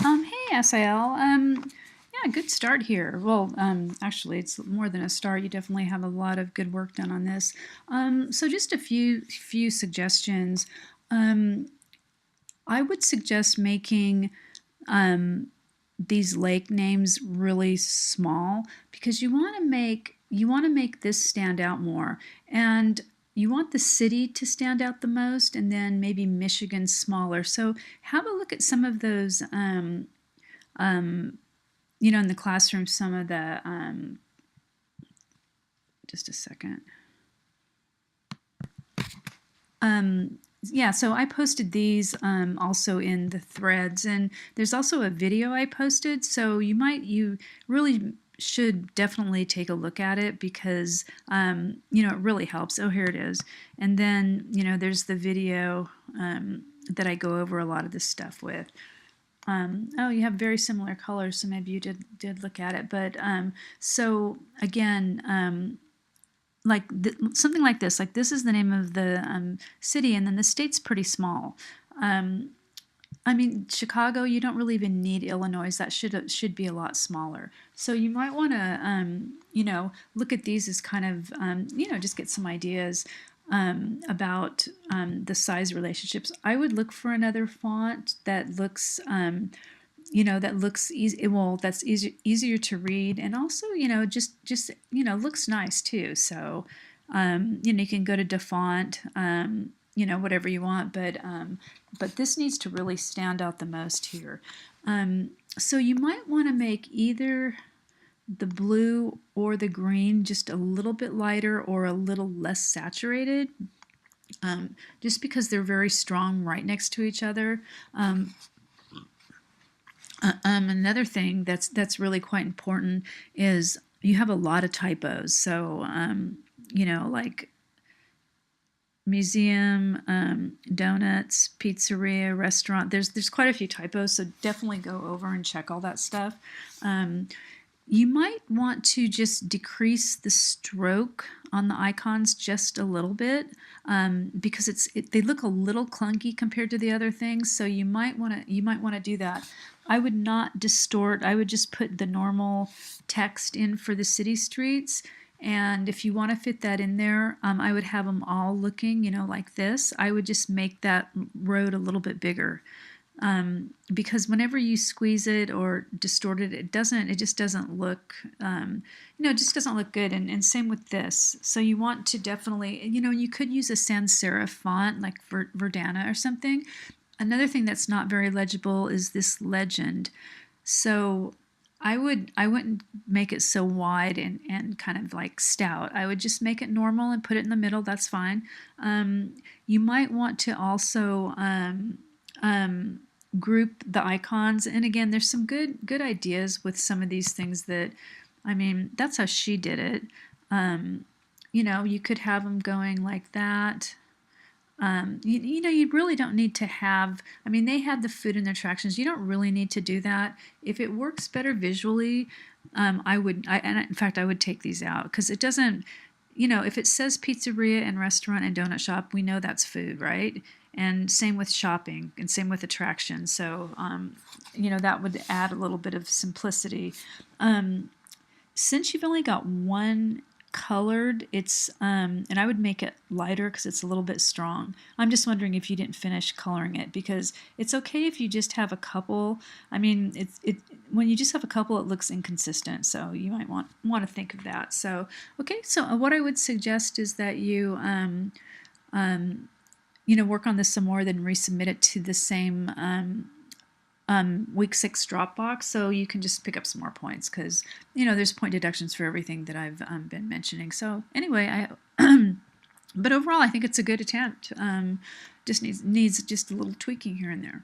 Hey, SIL. Yeah, good start here. Well, actually, it's more than a start. You definitely have a lot of good work done on this. So just a few suggestions. Um, I would suggest making um, these lake names really small because you want to make this stand out more, and you want the city to stand out the most, and then maybe Michigan smaller. So have a look at some of those. Um, in the classroom, some of the, just a second. Yeah, so I posted these also in the threads, and there's also a video I posted. So you really should definitely take a look at it because, it really helps. Oh, here it is. And then, there's the video that I go over a lot of this stuff with. Oh, you have very similar colors, so maybe you did look at it. But so again, like something like this. Like this is the name of the city, and then the state's pretty small. Um, I mean, Chicago, you don't really even need Illinois. That should be a lot smaller. So you might want to, look at these as kind of, just get some ideas about the size relationships. I would look for another font that looks, that looks easy. Well, that's easier to read, and also, just looks nice too. So, you can go to DaFont, whatever you want, but this needs to really stand out the most here. So you might want to make either the blue or the green just a little bit lighter or a little less saturated, just because they're very strong right next to each other. Another thing that's really quite important is you have a lot of typos. So, like museum, donuts, pizzeria, restaurant. There's quite a few typos, so definitely go over and check all that stuff. You might want to just decrease the stroke on the icons just a little bit, because they look a little clunky compared to the other things. So you might want to do that. I would not distort. I would just put the normal text in for the city streets. And if you want to fit that in there, I would have them all looking, like this. I would just make that road a little bit bigger. Because whenever you squeeze it or distort it, it just doesn't look, it just doesn't look good. And same with this. So you want to definitely, you could use a sans serif font like Verdana or something. Another thing that's not very legible is this legend. So I wouldn't make it so wide and kind of like stout. I would just make it normal and put it in the middle. That's fine. You might want to also group the icons. And again, there's some good ideas with some of these things that, I mean, that's how she did it. You could have them going like that. You really don't need to have, I mean, they had the food and the attractions. You don't really need to do that. If it works better visually, and in fact, I would take these out because it doesn't, if it says pizzeria and restaurant and donut shop, we know that's food, right? And same with shopping and same with attractions. So, that would add a little bit of simplicity. Since you've only got one colored, it's and I would make it lighter because it's a little bit strong. I'm just wondering if you didn't finish coloring it, because it's okay if you just have a couple. I mean, when you just have a couple, it looks inconsistent, so you might want to think of that. So okay, so what I would suggest is that you work on this some more, then resubmit it to the same week 6 Dropbox, so you can just pick up some more points because there's point deductions for everything that I've been mentioning. So anyway, but overall I think it's a good attempt. Just needs just a little tweaking here and there.